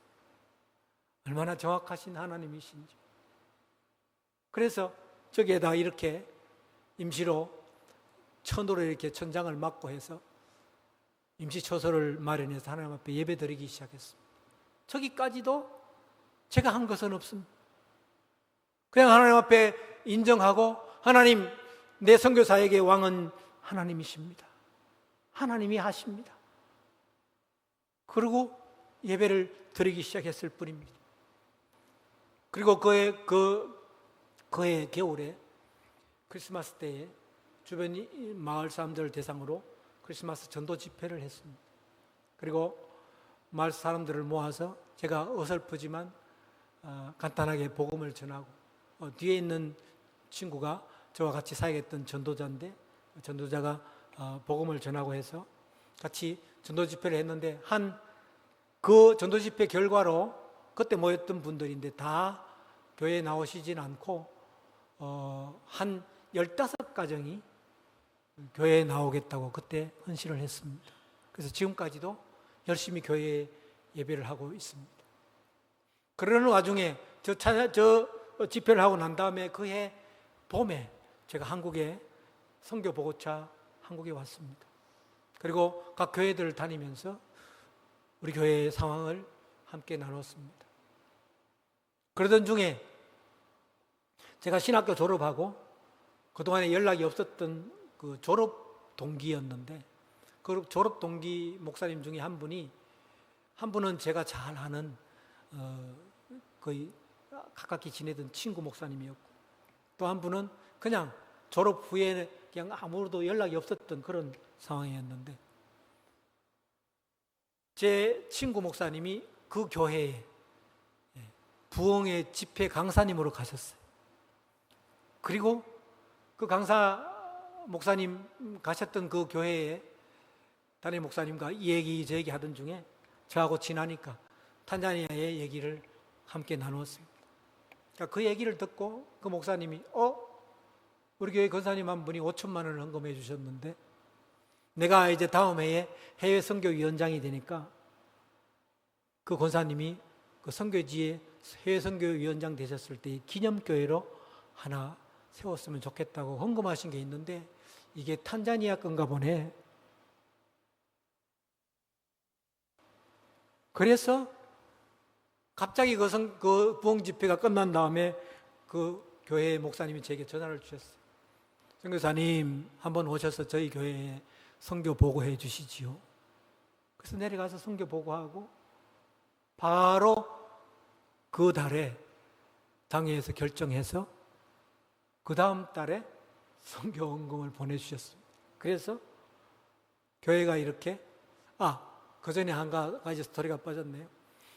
얼마나 정확하신 하나님이신지. 그래서 저기에다 이렇게 임시로 천으로 이렇게 천장을 막고 해서 임시초소를 마련해서 하나님 앞에 예배드리기 시작했습니다. 저기까지도 제가 한 것은 없습니다. 그냥 하나님 앞에 인정하고 하나님, 내 선교사에게 왕은 하나님이십니다. 하나님이 하십니다. 그리고 예배를 드리기 시작했을 뿐입니다. 그리고 그해 겨울에 크리스마스 때에 주변 마을 사람들을 대상으로 크리스마스 전도 집회를 했습니다. 그리고 마을 사람들을 모아서 제가 어설프지만 간단하게 복음을 전하고 뒤에 있는 친구가 저와 같이 사역했던 전도자인데 전도자가 복음을 전하고 해서 같이 전도 집회를 했는데 그 전도 집회 결과로 그때 모였던 분들인데 다 교회에 나오시진 않고 한 15가정이 교회에 나오겠다고 그때 헌신을 했습니다. 그래서 지금까지도 열심히 교회에 예배를 하고 있습니다. 그러는 와중에 저 집회를 하고 난 다음에 그해 봄에 제가 한국에 선교 보고차 한국에 왔습니다. 그리고 각 교회들을 다니면서 우리 교회의 상황을 함께 나눴습니다. 그러던 중에 제가 신학교 졸업하고 그동안에 연락이 없었던 그 졸업 동기였는데 그 졸업 동기 목사님 중에 한 분은 제가 잘 아는 거의 가깝게 지내던 친구 목사님이었고, 또 한 분은 그냥 졸업 후에 그냥 아무도 연락이 없었던 그런 상황이었는데, 제 친구 목사님이 그 교회에 부흥의 집회 강사님으로 가셨어요. 그리고 그 강사 목사님 가셨던 그 교회에 담임 목사님과 이 얘기 저 얘기 하던 중에 저하고 친하니까 탄자니아의 얘기를 함께 나누었습니다. 그러니까 그 얘기를 듣고 그 목사님이 우리 교회 권사님 한 분이 5천만 원을 헌금해 주셨는데, 내가 이제 다음 해에 해외 선교위원장이 되니까 그 권사님이 그 선교지에 해외 선교위원장 되셨을 때 기념교회로 하나 세웠으면 좋겠다고 헌금하신 게 있는데, 이게 탄자니아 건가 보네. 그래서 갑자기 그 부흥 집회가 끝난 다음에 그 교회 목사님이 제게 전화를 주셨어요. 선교사님, 한번 오셔서 저희 교회에 선교 보고해 주시지요. 그래서 내려가서 선교 보고하고 바로 그 달에 당회에서 결정해서 그 다음 달에 선교 헌금을 보내주셨습니다. 그래서 교회가 이렇게 그 전에 한 가지 스토리가 빠졌네요.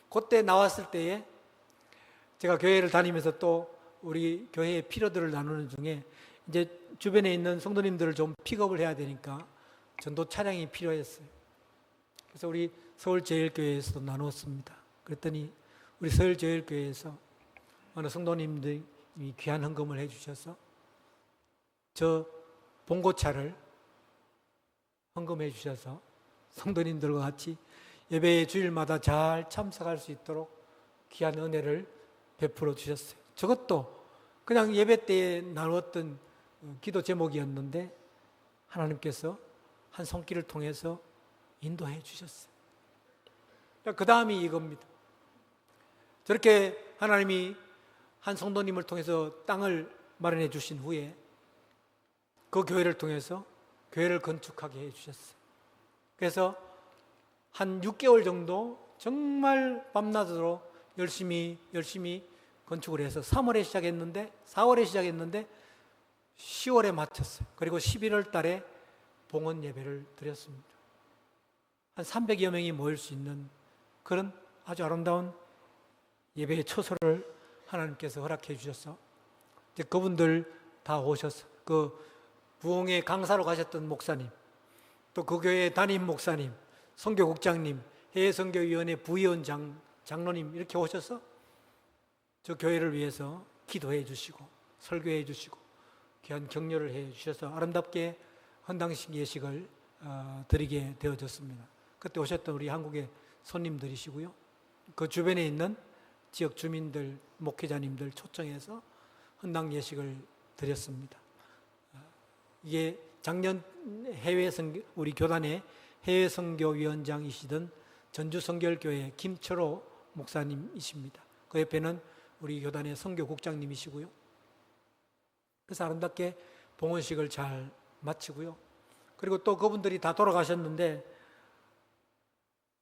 그때 나왔을 때에 제가 교회를 다니면서 또 우리 교회의 필요들을 나누는 중에 이제 주변에 있는 성도님들을 좀 픽업을 해야 되니까 전도 차량이 필요했어요. 그래서 우리 서울제일교회에서도 나누었습니다. 그랬더니 우리 서울제일교회에서 어느 성도님들이 귀한 헌금을 해주셔서 저 봉고차를 헌금해 주셔서 성도님들과 같이 예배의 주일마다 잘 참석할 수 있도록 귀한 은혜를 베풀어 주셨어요. 저것도 그냥 예배 때에 나누었던 기도 제목이었는데 하나님께서 한 손길을 통해서 인도해 주셨어요. 그 다음이 이겁니다. 저렇게 하나님이 한 성도님을 통해서 땅을 마련해 주신 후에 그 교회를 통해서 교회를 건축하게 해 주셨어요. 그래서 한 6개월 정도 정말 밤낮으로 열심히 건축을 해서 3월에 시작했는데 4월에 시작했는데 10월에 마쳤어요. 그리고 11월 달에 봉헌 예배를 드렸습니다. 한 300여 명이 모일 수 있는 그런 아주 아름다운 예배의 초소를 하나님께서 허락해 주셔서 이제 그분들 다 오셔서 그 부흥의 강사로 가셨던 목사님, 또 그 교회 담임 목사님, 선교국장님, 해외선교위원회 부위원장, 장로님 이렇게 오셔서 저 교회를 위해서 기도해 주시고 설교해 주시고 귀한 격려를 해 주셔서 아름답게 헌당식 예식을 드리게 되어졌습니다. 그때 오셨던 우리 한국의 손님들이시고요. 그 주변에 있는 지역 주민들, 목회자님들 초청해서 헌당 예식을 드렸습니다. 이게 작년 우리 교단의 해외 선교위원장이시던 전주성결교회 김철호 목사님이십니다. 그 옆에는 우리 교단의 선교국장님이시고요. 그래서 아름답게 봉헌식을 잘 마치고요. 그리고 또 그분들이 다 돌아가셨는데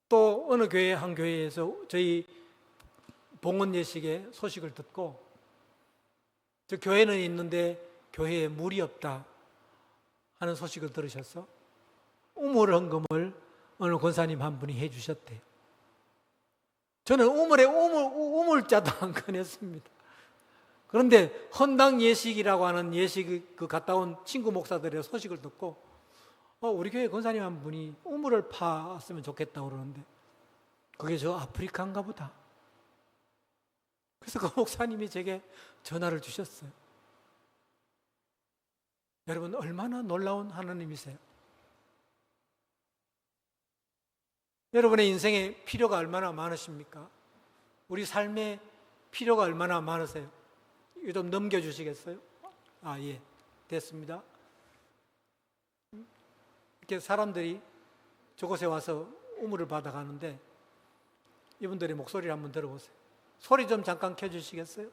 또 어느 교회 한 교회에서 저희 봉헌 예식의 소식을 듣고 저 교회는 있는데 교회에 물이 없다 하는 소식을 들으셔서 우물 헌금을 어느 권사님 한 분이 해 주셨대요. 저는 우물에 우물자도 안 꺼냈습니다. 그런데 헌당 예식이라고 하는 예식 그 갔다 온 친구 목사들의 소식을 듣고 우리 교회 권사님 한 분이 우물을 파았으면 좋겠다고 그러는데 그게 저 아프리카인가 보다. 그래서 그 목사님이 제게 전화를 주셨어요. 여러분 얼마나 놀라운 하나님이세요. 여러분의 인생에 필요가 얼마나 많으십니까? 우리 삶에 필요가 얼마나 많으세요? 이거 좀 넘겨주시겠어요? 예, 됐습니다. 이렇게 사람들이 저곳에 와서 우물을 받아가는데 이분들의 목소리를 한번 들어보세요. 소리 좀 잠깐 켜주시겠어요?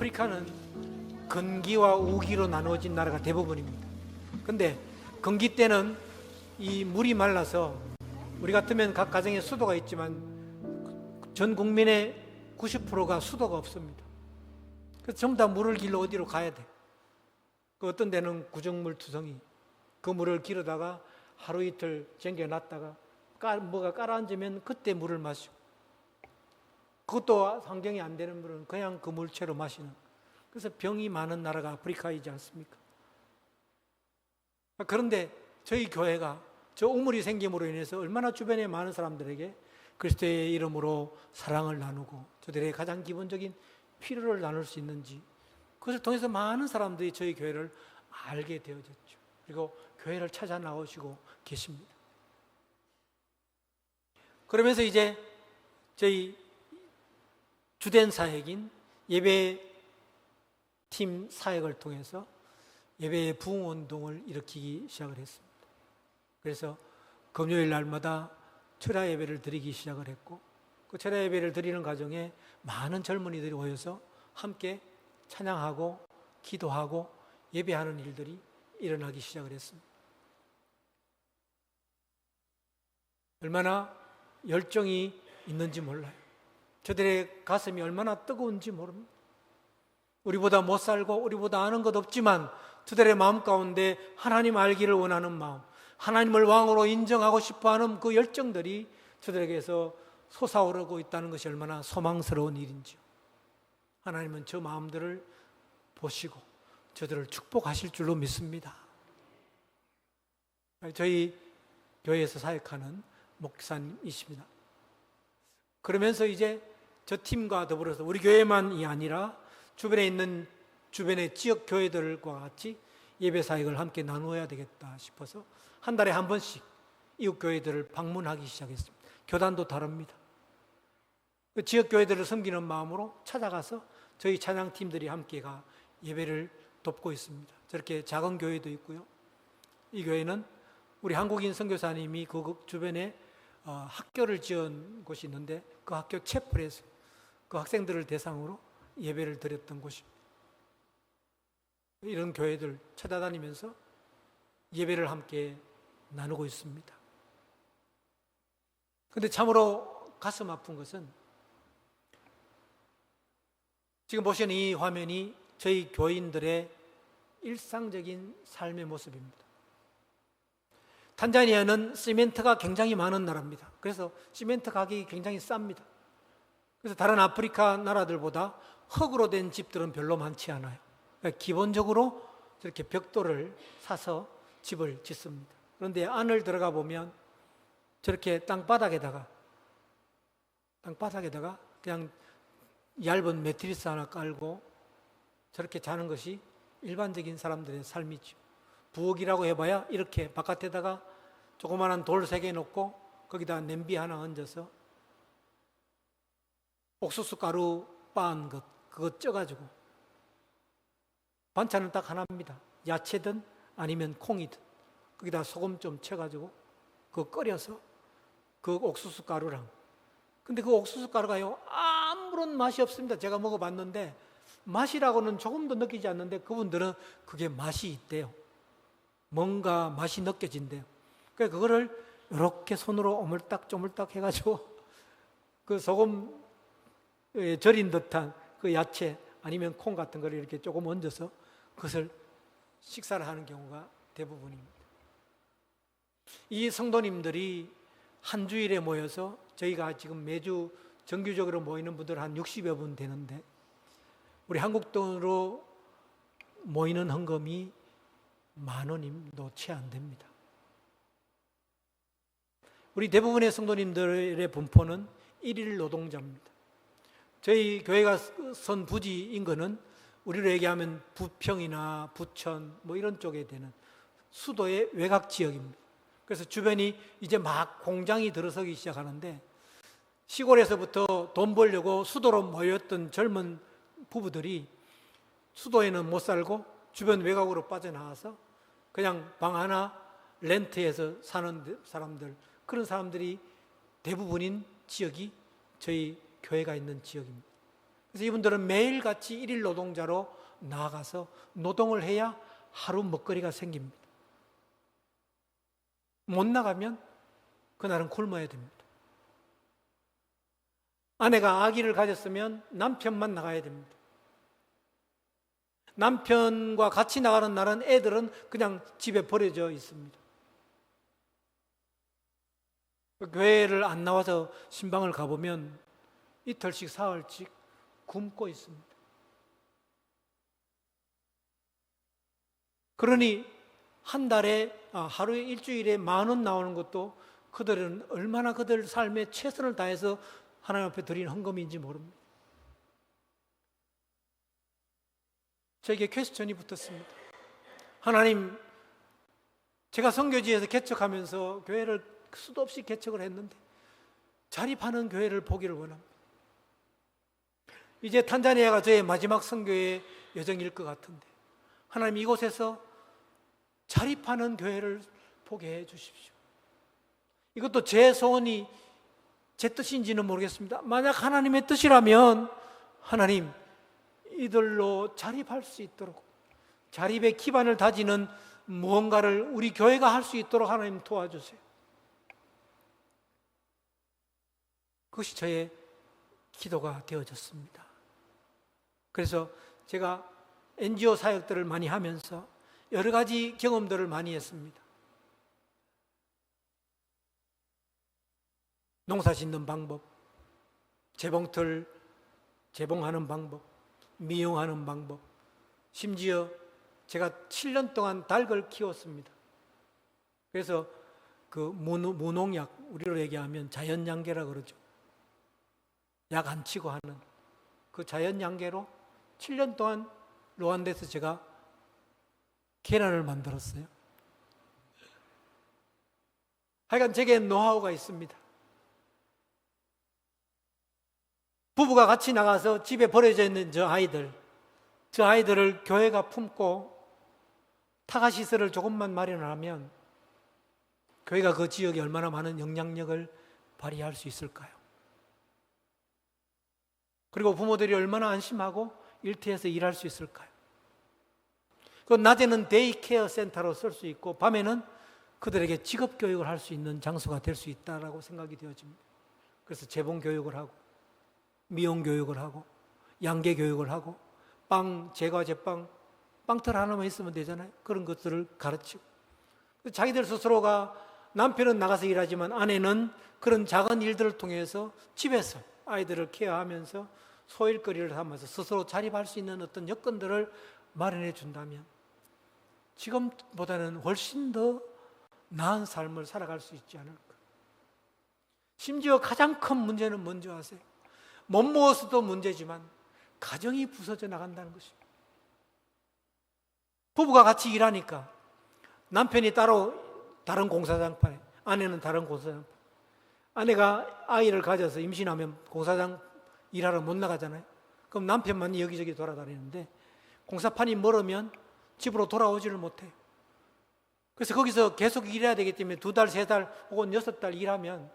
아프리카는 건기와 우기로 나누어진 나라가 대부분입니다. 근데 건기 때는 이 물이 말라서 우리 같으면 각 가정에 수도가 있지만 전 국민의 90%가 수도가 없습니다. 그래서 전부 다 물을 길러 어디로 가야 돼. 그 어떤 데는 구정물 투성이 그 물을 길어다가 하루 이틀 쟁겨놨다가 뭐가 깔아앉으면 그때 물을 마시고, 그것도 환경이 안 되는 물은 그냥 그 물채로 마시는, 그래서 병이 많은 나라가 아프리카이지 않습니까? 그런데 저희 교회가 저 우물이 생김으로 인해서 얼마나 주변에 많은 사람들에게 그리스도의 이름으로 사랑을 나누고 저들의 가장 기본적인 필요를 나눌 수 있는지, 그것을 통해서 많은 사람들이 저희 교회를 알게 되어졌죠. 그리고 교회를 찾아 나오시고 계십니다. 그러면서 이제 저희 주된 사역인 예배팀 사역을 통해서 예배의 부흥운동을 일으키기 시작을 했습니다. 그래서 금요일 날마다 철야 예배를 드리기 시작을 했고, 그 철야 예배를 드리는 과정에 많은 젊은이들이 모여서 함께 찬양하고 기도하고 예배하는 일들이 일어나기 시작을 했습니다. 얼마나 열정이 있는지 몰라요. 저들의 가슴이 얼마나 뜨거운지 모릅니다. 우리보다 못 살고 우리보다 아는 것 없지만 저들의 마음 가운데 하나님 알기를 원하는 마음, 하나님을 왕으로 인정하고 싶어하는 그 열정들이 저들에게서 솟아오르고 있다는 것이 얼마나 소망스러운 일인지요. 하나님은 저 마음들을 보시고 저들을 축복하실 줄로 믿습니다. 저희 교회에서 사역하는 목사님이십니다. 그러면서 이제 저 팀과 더불어서 우리 교회만이 아니라 주변에 있는 주변의 지역 교회들과 같이 예배 사역을 함께 나누어야 되겠다 싶어서 한 달에 한 번씩 이웃 교회들을 방문하기 시작했습니다. 교단도 다릅니다. 그 지역 교회들을 섬기는 마음으로 찾아가서 저희 찬양팀들이 함께가 예배를 돕고 있습니다. 저렇게 작은 교회도 있고요. 이 교회는 우리 한국인 선교사님이 그 주변에 학교를 지은 곳이 있는데 그 학교 채플에서 그 학생들을 대상으로 예배를 드렸던 곳입니다. 이런 교회들 찾아다니면서 예배를 함께 나누고 있습니다. 그런데 참으로 가슴 아픈 것은 지금 보시는 이 화면이 저희 교인들의 일상적인 삶의 모습입니다. 탄자니아는 시멘트가 굉장히 많은 나라입니다. 그래서 시멘트 가격이 굉장히 쌉니다. 그래서 다른 아프리카 나라들보다 흙으로 된 집들은 별로 많지 않아요. 그러니까 기본적으로 저렇게 벽돌을 사서 집을 짓습니다. 그런데 안을 들어가 보면 저렇게 땅바닥에다가 그냥 얇은 매트리스 하나 깔고 저렇게 자는 것이 일반적인 사람들의 삶이죠. 부엌이라고 해봐야 이렇게 바깥에다가 조그마한 돌 3개 놓고 거기다 냄비 하나 얹어서 옥수수 가루 빻은 것 그거 쪄가지고, 반찬은 딱 하나입니다. 야채든 아니면 콩이든 거기다 소금 좀 쳐가지고 그거 끓여서 그 옥수수 가루랑, 근데 그 옥수수 가루가요 아무런 맛이 없습니다. 제가 먹어봤는데 맛이라고는 조금도 느끼지 않는데 그분들은 그게 맛이 있대요. 뭔가 맛이 느껴진대요. 그러니까 그거를 이렇게 손으로 오물딱조물딱 해가지고 그 소금 절인 듯한 그 야채 아니면 콩 같은 걸 이렇게 조금 얹어서 그것을 식사를 하는 경우가 대부분입니다. 이 성도님들이 한 주일에 모여서 저희가 지금 매주 정규적으로 모이는 분들 한 60여 분 되는데 우리 한국 돈으로 모이는 헌금이 10,000원도 채 안 됩니다. 우리 대부분의 성도님들의 분포는 일일 노동자입니다. 저희 교회가 선 부지 인근은 우리로 얘기하면 부평이나 부천 뭐 이런 쪽에 되는 수도의 외곽 지역입니다. 그래서 주변이 이제 막 공장이 들어서기 시작하는데 시골에서부터 돈 벌려고 수도로 모였던 젊은 부부들이 수도에는 못 살고 주변 외곽으로 빠져나와서 그냥 방 하나 렌트해서 사는 사람들, 그런 사람들이 대부분인 지역이 저희 교회가 있는 지역입니다. 그래서 이분들은 매일같이 일일 노동자로 나아가서 노동을 해야 하루 먹거리가 생깁니다. 못 나가면 그날은 굶어야 됩니다. 아내가 아기를 가졌으면 남편만 나가야 됩니다. 남편과 같이 나가는 날은 애들은 그냥 집에 버려져 있습니다. 교회를 안 나와서 신방을 가보면 이틀씩 사흘씩 굶고 있습니다. 그러니 한 달에 하루에 일주일에 10,000원 나오는 것도 그들은 얼마나 그들 삶에 최선을 다해서 하나님 앞에 드리는 헌금인지 모릅니다. 저에게 퀘스천이 붙었습니다. 하나님, 제가 선교지에서 개척하면서 교회를 수도 없이 개척을 했는데 자립하는 교회를 보기를 원합니다. 이제 탄자니아가 저의 마지막 선교의 여정일 것 같은데 하나님, 이곳에서 자립하는 교회를 보게 해 주십시오. 이것도 제 소원이 제 뜻인지는 모르겠습니다. 만약 하나님의 뜻이라면 하나님, 이들로 자립할 수 있도록 자립의 기반을 다지는 무언가를 우리 교회가 할 수 있도록 하나님 도와주세요. 그것이 저의 기도가 되어졌습니다. 그래서 제가 NGO 사역들을 많이 하면서 여러 가지 경험들을 많이 했습니다. 농사 짓는 방법, 재봉틀 재봉하는 방법, 미용하는 방법, 심지어 제가 7년 동안 닭을 키웠습니다. 그래서 그 무농약, 우리로 얘기하면 자연양계라 그러죠. 약 안 치고 하는 그 자연양계로 7년 동안 루안다에서 제가 계란을 만들었어요. 하여간 제게 노하우가 있습니다. 부부가 같이 나가서 집에 버려져 있는 저 아이들을 교회가 품고 타가시설을 조금만 마련하면 교회가 그 지역에 얼마나 많은 영향력을 발휘할 수 있을까요? 그리고 부모들이 얼마나 안심하고 일터에서 일할 수 있을까요? 그 낮에는 데이케어 센터로 쓸 수 있고 밤에는 그들에게 직업 교육을 할 수 있는 장소가 될 수 있다라고 생각이 되어집니다. 그래서 재봉 교육을 하고 미용 교육을 하고 양계 교육을 하고 제과 제빵 빵틀 하나만 있으면 되잖아요. 그런 것들을 가르치고 자기들 스스로가 남편은 나가서 일하지만 아내는 그런 작은 일들을 통해서 집에서 아이들을 케어하면서 소일거리를 하면서 스스로 자립할 수 있는 어떤 여건들을 마련해 준다면 지금보다는 훨씬 더 나은 삶을 살아갈 수 있지 않을까. 심지어 가장 큰 문제는 뭔지 아세요? 못 먹어서도 문제지만 가정이 부서져 나간다는 것입니다. 부부가 같이 일하니까 남편이 따로 다른 공사장판에, 아내는 다른 공사장판. 아내가 아이를 가져서 임신하면 공사장 일하러 못 나가잖아요. 그럼 남편만 여기저기 돌아다니는데 공사판이 멀으면 집으로 돌아오지를 못해요. 그래서 거기서 계속 일해야 되기 때문에 2달, 3달 혹은 6달 일하면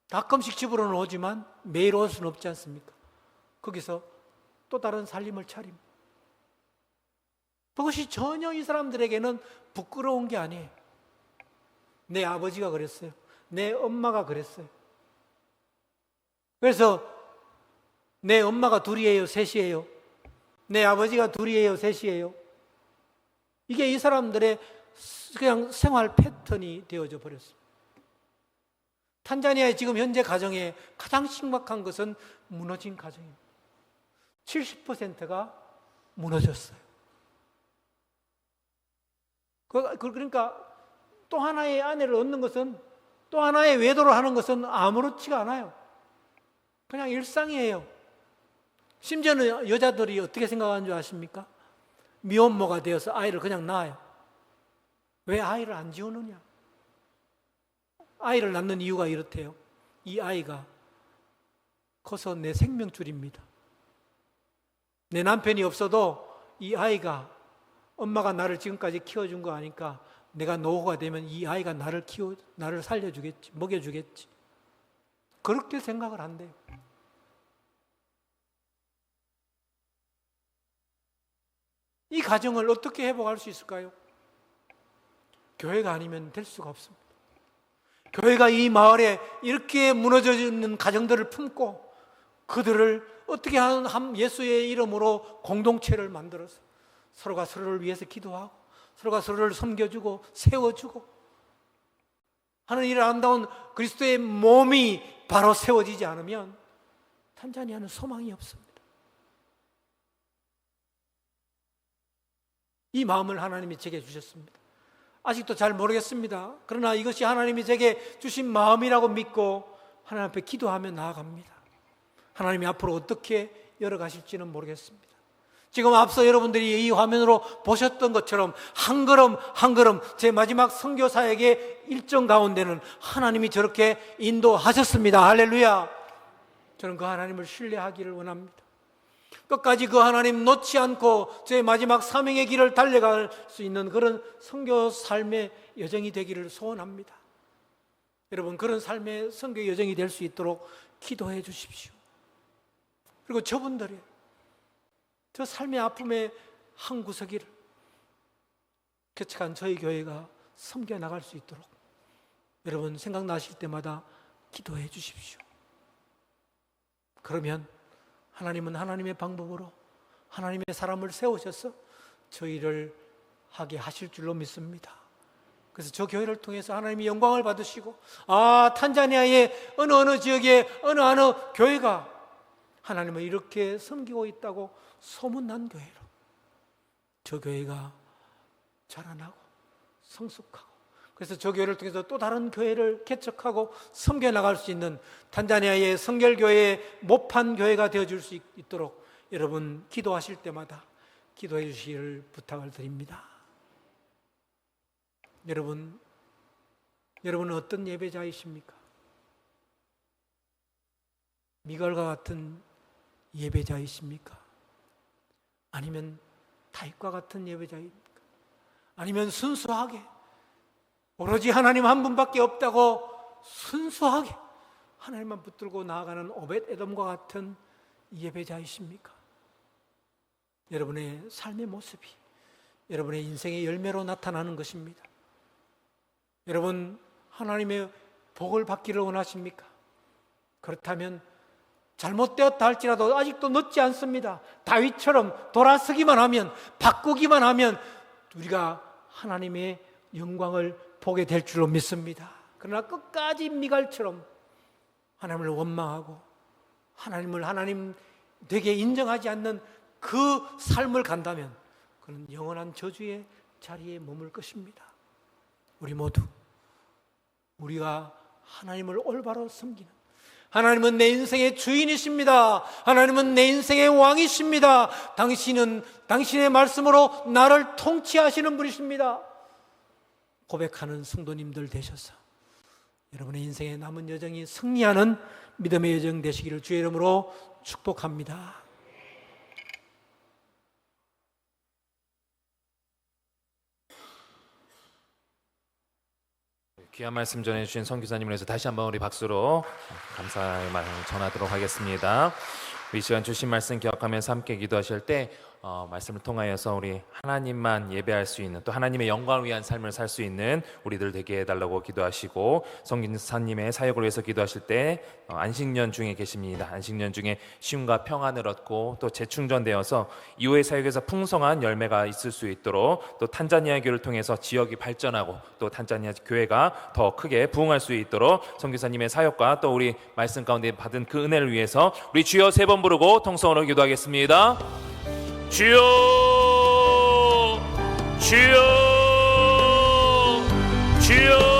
가끔씩 집으로는 오지만 매일 올 수는 없지 않습니까? 거기서 또 다른 살림을 차립니다. 그것이 전혀 이 사람들에게는 부끄러운 게 아니에요. 내 아버지가 그랬어요. 내 엄마가 그랬어요. 그래서 내 엄마가 둘이에요, 셋이에요? 내 아버지가 둘이에요, 셋이에요? 이게 이 사람들의 그냥 생활 패턴이 되어져 버렸습니다. 탄자니아의 지금 현재 가정에 가장 심각한 것은 무너진 가정입니다. 70%가 무너졌어요. 그러니까 또 하나의 아내를 얻는 것은, 또 하나의 외도를 하는 것은 아무렇지가 않아요. 그냥 일상이에요. 심지어는 여자들이 어떻게 생각하는 줄 아십니까? 미혼모가 되어서 아이를 그냥 낳아요. 왜 아이를 안 지우느냐? 아이를 낳는 이유가 이렇대요. 이 아이가 커서 내 생명줄입니다. 내 남편이 없어도 이 아이가 엄마가 나를 지금까지 키워준 거 아니까 내가 노후가 되면 이 아이가 나를 살려주겠지, 먹여주겠지. 그렇게 생각을 한대요. 이 가정을 어떻게 회복할 수 있을까요? 교회가 아니면 될 수가 없습니다. 교회가 이 마을에 이렇게 무너져 있는 가정들을 품고 그들을 어떻게 한 예수의 이름으로 공동체를 만들어서 서로가 서로를 위해서 기도하고 서로가 서로를 섬겨주고 세워주고 하는 이 아름다운 그리스도의 몸이 바로 세워지지 않으면 탄자니아는 소망이 없습니다. 이 마음을 하나님이 제게 주셨습니다. 아직도 잘 모르겠습니다. 그러나 이것이 하나님이 제게 주신 마음이라고 믿고 하나님 앞에 기도하며 나아갑니다. 하나님이 앞으로 어떻게 열어가실지는 모르겠습니다. 지금 앞서 여러분들이 이 화면으로 보셨던 것처럼 한 걸음 한 걸음 제 마지막 선교사에게 일정 가운데는 하나님이 저렇게 인도하셨습니다. 할렐루야. 저는 그 하나님을 신뢰하기를 원합니다. 끝까지 그 하나님 놓지 않고 제 마지막 사명의 길을 달려갈 수 있는 그런 선교 삶의 여정이 되기를 소원합니다. 여러분, 그런 삶의 선교 여정이 될 수 있도록 기도해 주십시오. 그리고 저분들의 저 삶의 아픔의 한 구석을 개척한 저희 교회가 섬겨 나갈 수 있도록 여러분 생각나실 때마다 기도해 주십시오. 그러면 하나님은 하나님의 방법으로 하나님의 사람을 세우셔서 저희를 하게 하실 줄로 믿습니다. 그래서 저 교회를 통해서 하나님이 영광을 받으시고 탄자니아의 어느 지역에 어느 교회가 하나님을 이렇게 섬기고 있다고 소문난 교회로 저 교회가 자라나고 성숙하고 그래서 저 교회를 통해서 또 다른 교회를 개척하고 섬겨나갈 수 있는 탄자니아의 성결교회의 모판 교회가 되어줄 수 있도록 여러분 기도하실 때마다 기도해 주시기를 부탁을 드립니다. 여러분은 어떤 예배자이십니까? 미갈과 같은 예배자이십니까? 아니면 다윗과 같은 예배자입니까? 아니면 순수하게 오로지 하나님 한 분밖에 없다고 순수하게 하나님만 붙들고 나아가는 오벳 에돔과 같은 예배자이십니까? 여러분의 삶의 모습이 여러분의 인생의 열매로 나타나는 것입니다. 여러분 하나님의 복을 받기를 원하십니까? 그렇다면 잘못되었다 할지라도 아직도 늦지 않습니다. 다윗처럼 돌아서기만 하면 바꾸기만 하면 우리가 하나님의 영광을 보게 될 줄로 믿습니다. 그러나 끝까지 미갈처럼 하나님을 원망하고 하나님을 하나님 되게 인정하지 않는 그 삶을 간다면 그는 영원한 저주의 자리에 머물 것입니다. 우리 모두 우리가 하나님을 올바로 섬기는 하나님은 내 인생의 주인이십니다. 하나님은 내 인생의 왕이십니다. 당신은 당신의 말씀으로 나를 통치하시는 분이십니다. 고백하는 성도님들 되셔서 여러분의 인생의 남은 여정이 승리하는 믿음의 여정 되시기를 주의 이름으로 축복합니다. 귀한 말씀 전해주신 선교사님을 위해서 다시 한번 우리 박수로 감사의 말 전하도록 하겠습니다. 이 시간 주신 말씀 기억하면서 함께 기도하실 때 말씀을 통하여서 우리 하나님만 예배할 수 있는 또 하나님의 영광을 위한 삶을 살 수 있는 우리들 되게 해달라고 기도하시고 선교사님의 사역을 위해서 기도하실 때 안식년 중에 계십니다. 안식년 중에 쉼과 평안을 얻고 또 재충전되어서 이후의 사역에서 풍성한 열매가 있을 수 있도록 또 탄자니아 교회를 통해서 지역이 발전하고 또 탄자니아 교회가 더 크게 부흥할 수 있도록 선교사님의 사역과 또 우리 말씀 가운데 받은 그 은혜를 위해서 우리 주여 세 번 부르고 통성으로 기도하겠습니다. 주여 주여 주여